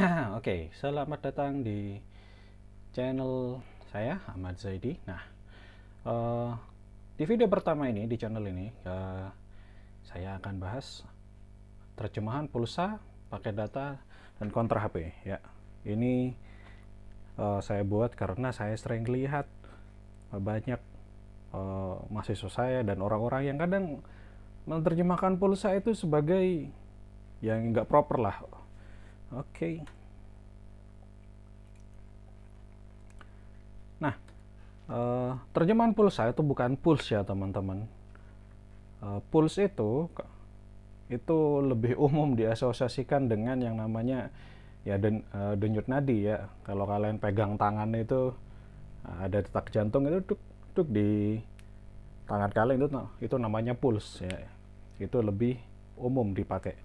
Oke, selamat datang di channel saya, Ahmad Zaidi. Nah, eh, di video pertama ini di channel ini, saya akan bahas terjemahan pulsa, paket data, dan kontra HP. Ya, ini saya buat karena saya sering lihat banyak mahasiswa saya dan orang-orang yang kadang menerjemahkan pulsa itu sebagai yang nggak proper lah. Oke. Nah, terjemahan pulsa itu bukan pulse ya teman-teman. Pulse itu lebih umum diasosiasikan dengan yang namanya ya denyut nadi ya. Kalau kalian pegang tangan itu ada detak jantung itu duk duk di tangan kalian itu namanya pulse ya. Itu lebih umum dipakai.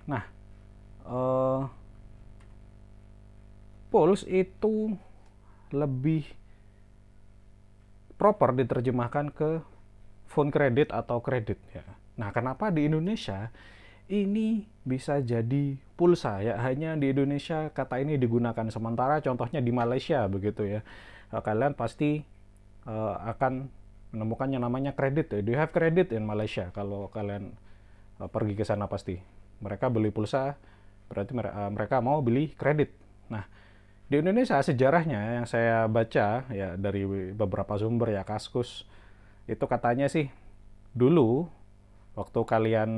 Nah, eh, pulse itu lebih proper diterjemahkan ke phone credit atau kredit ya. Nah, kenapa di Indonesia ini bisa jadi pulsa ya? Hanya di Indonesia kata ini digunakan, sementara contohnya di Malaysia begitu ya. Kalian pasti akan menemukan yang namanya kredit ya. Do you have credit in Malaysia? Kalau kalian pergi ke sana pasti. Mereka beli pulsa, berarti mereka mau beli kredit. Nah, di Indonesia sejarahnya yang saya baca ya dari beberapa sumber ya, Kaskus, itu katanya sih dulu waktu kalian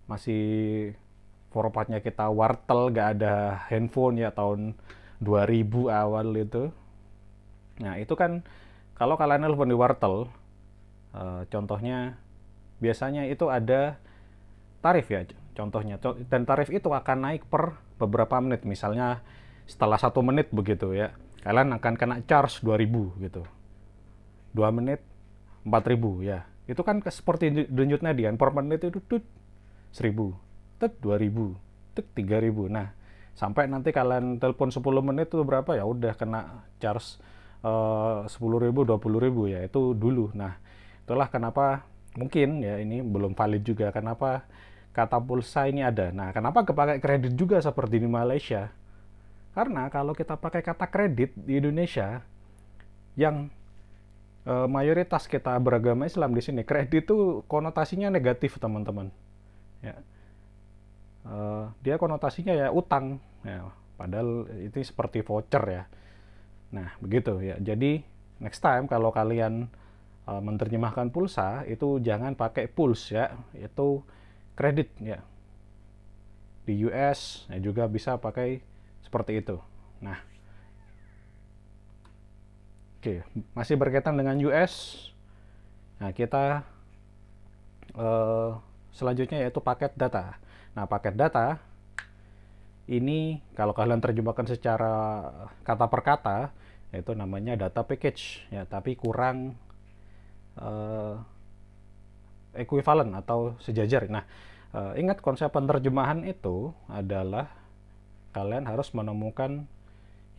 masih formatnya kita wartel, gak ada handphone ya tahun 2000 awal itu. Nah, itu kan kalau kalian nelfon di wartel, contohnya biasanya itu ada tarif ya contohnya, dan tarif itu akan naik per beberapa menit. Misalnya setelah 1 menit begitu ya, kalian akan kena charge 2000 gitu. 2 menit 4000 ya. Itu kan seperti denyut nadi kan, per menit itu tut 1000, tut 2000, tut 3000. Nah, sampai nanti kalian telepon 10 menit itu berapa ya, udah kena charge 10.000, 20.000 ya, itu dulu. Nah, itulah kenapa mungkin ya ini belum valid juga kenapa kata pulsa ini ada. Nah, kenapa kepakai kredit juga seperti di Malaysia? Karena kalau kita pakai kata kredit di Indonesia, yang mayoritas kita beragama Islam di sini, kredit itu konotasinya negatif teman-teman. Ya, dia konotasinya ya utang. Ya, padahal itu seperti voucher ya. Nah, begitu ya. Jadi next time kalau kalian menerjemahkan pulsa itu jangan pakai pulse ya, itu kredit ya. Di US ya juga bisa pakai seperti itu. Nah, oke, masih berkaitan dengan US. Nah, kita selanjutnya yaitu paket data. Nah, paket data ini kalau kalian terjemahkan secara kata per kata, itu namanya data package ya, tapi kurang equivalent atau sejajar. Nah, ingat konsep penerjemahan itu adalah kalian harus menemukan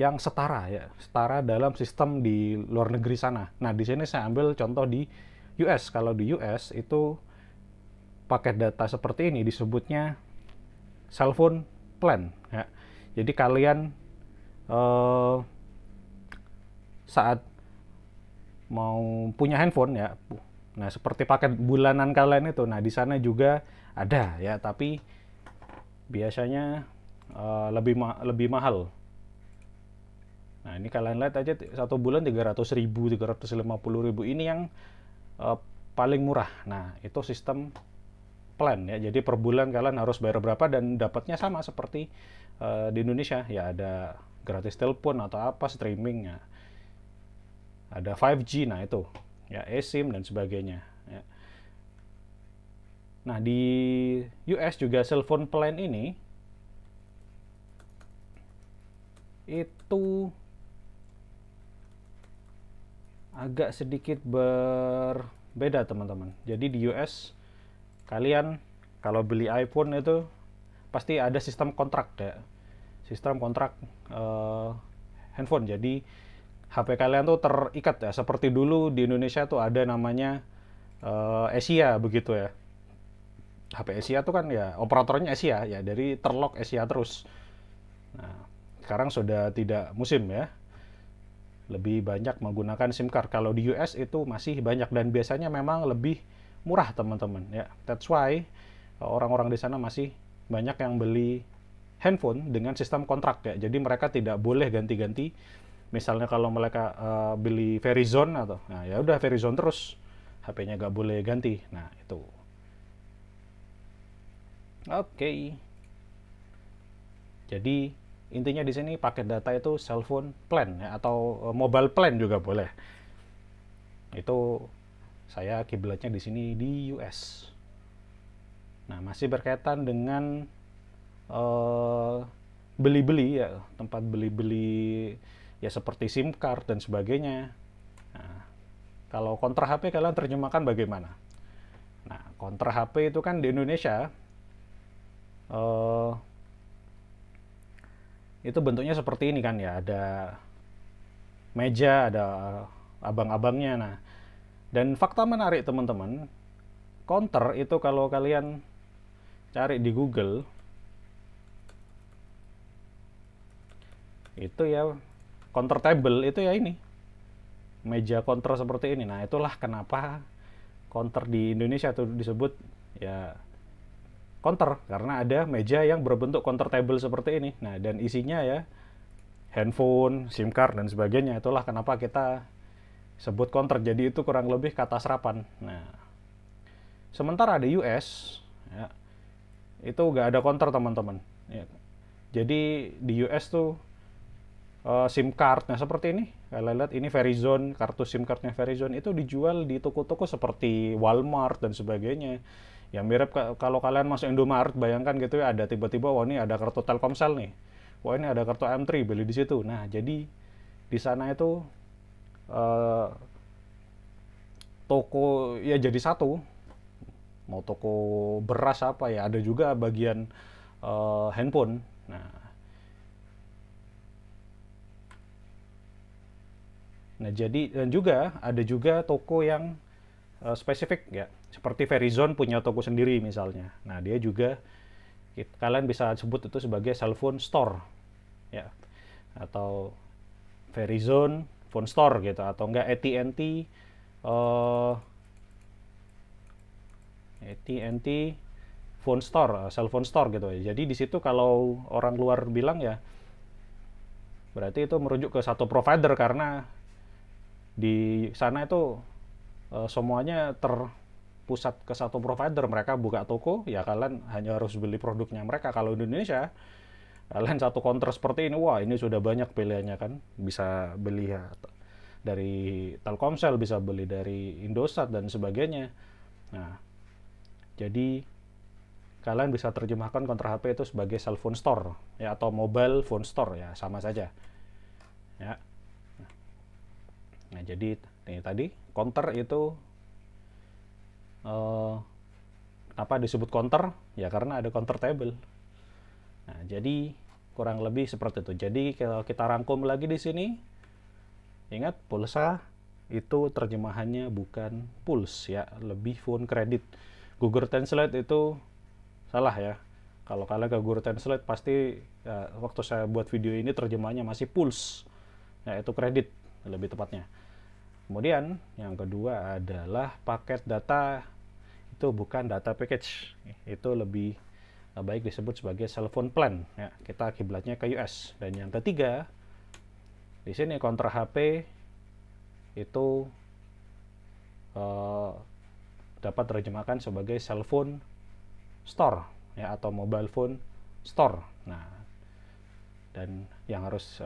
yang setara ya, setara dalam sistem di luar negeri sana. Nah, di sini saya ambil contoh di US. Kalau di US itu paket data seperti ini disebutnya cell phone plan ya. Jadi kalian saat mau punya handphone ya, nah seperti paket bulanan kalian itu, nah di sana juga ada ya, tapi biasanya lebih mahal. Nah, ini kalian lihat aja 1 bulan 300.000, 350.000 ini yang paling murah. Nah, itu sistem plan ya. Jadi per bulan kalian harus bayar berapa dan dapatnya sama seperti di Indonesia ya, ada gratis telepon atau apa, streaming ya. Ada 5G, nah itu ya, eSIM dan sebagainya ya. Nah, di US juga cell phone plan ini itu agak sedikit berbeda teman-teman. Jadi di US kalian kalau beli iPhone itu pasti ada sistem kontrak ya, sistem kontrak handphone. Jadi HP kalian tuh terikat ya, seperti dulu di Indonesia tuh ada namanya Asia begitu ya. HP Asia tuh kan ya operatornya Asia ya, dari terlock Asia terus. Nah, sekarang sudah tidak musim ya, lebih banyak menggunakan SIM card. Kalau di US itu masih banyak dan biasanya memang lebih murah teman-teman ya. That's why orang-orang di sana masih banyak yang beli handphone dengan sistem kontrak ya. Jadi mereka tidak boleh ganti-ganti. Misalnya kalau mereka beli Verizon atau, nah ya udah Verizon terus, HP-nya nggak boleh ganti. Nah itu. Oke. Jadi intinya di sini paket data itu cellphone plan ya, atau mobile plan juga boleh. Itu saya kiblatnya di sini di US. Nah masih berkaitan dengan beli-beli ya, tempat beli-beli ya seperti SIM card dan sebagainya. Nah, kalau kontra HP kalian terjemahkan bagaimana? Nah, kontra HP itu kan di Indonesia itu bentuknya seperti ini kan ya, ada meja, ada abang-abangnya. Nah, dan fakta menarik teman-teman, counter itu kalau kalian cari di Google itu ya, counter table itu ya ini, meja counter seperti ini. Nah, itulah kenapa counter di Indonesia itu disebut ya counter, karena ada meja yang berbentuk counter table seperti ini. Nah, dan isinya ya handphone, SIM card dan sebagainya. Itulah kenapa kita sebut counter. Jadi itu kurang lebih kata serapan. Nah, sementara di US ya, itu nggak ada counter teman-teman ya. Jadi di US tuh SIM card, nah seperti ini kalian lihat, ini Verizon, kartu SIM cardnya Verizon itu dijual di toko-toko seperti Walmart dan sebagainya. Ya mirip kalau kalian masuk Indomaret, bayangkan gitu ya, ada tiba-tiba wah ini ada kartu Telkomsel nih, wah ini ada kartu M3, beli di situ. Nah jadi di sana itu toko ya jadi satu, mau toko beras apa ya, ada juga bagian handphone. Nah jadi, dan juga ada juga toko yang spesifik ya, seperti Verizon punya toko sendiri misalnya. Nah dia juga kalian bisa sebut itu sebagai cellphone store ya, atau Verizon phone store gitu, atau enggak AT&T AT&T phone store, cellphone store gitu ya. Jadi di situ kalau orang luar bilang ya, berarti itu merujuk ke satu provider, karena di sana itu semuanya terpusat ke satu provider. Mereka buka toko ya, kalian hanya harus beli produknya mereka. Kalau di Indonesia kalian satu counter seperti ini, wah ini sudah banyak pilihannya kan, bisa beli ya dari Telkomsel, bisa beli dari Indosat dan sebagainya. Nah jadi kalian bisa terjemahkan kontra HP itu sebagai cellphone store ya, atau mobile phone store ya, sama saja ya. Nah jadi ini tadi counter itu apa disebut counter ya, karena ada counter table. Nah jadi kurang lebih seperti itu. Jadi kalau kita rangkum lagi di sini, ingat pulsa itu terjemahannya bukan pulse ya, lebih phone credit. Google Translate itu salah ya. Kalau kalian ke Google Translate pasti ya, waktu saya buat video ini terjemahannya masih pulse ya, itu kredit lebih tepatnya. Kemudian yang kedua adalah paket data, itu bukan data package, itu lebih baik disebut sebagai cellphone plan ya, kita kiblatnya ke US. Dan yang ketiga di sini kontra HP itu dapat terjemahkan sebagai cellphone store ya, atau mobile phone store. Nah dan yang harus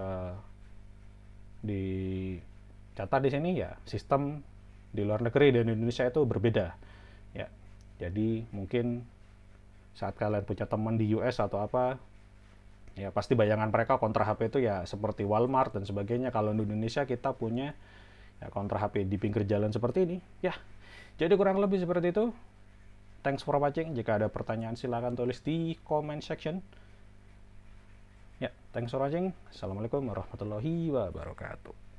dicatat di sini ya, sistem di luar negeri dan Indonesia itu berbeda ya. Jadi mungkin saat kalian punya teman di US atau apa ya, pasti bayangan mereka kontra HP itu ya seperti Walmart dan sebagainya. Kalau di Indonesia kita punya ya kontra HP di pinggir jalan seperti ini ya. Jadi kurang lebih seperti itu. Thanks for watching. Jika ada pertanyaan silahkan tulis di comment section ya. Thanks for watching. Assalamualaikum warahmatullahi wabarakatuh.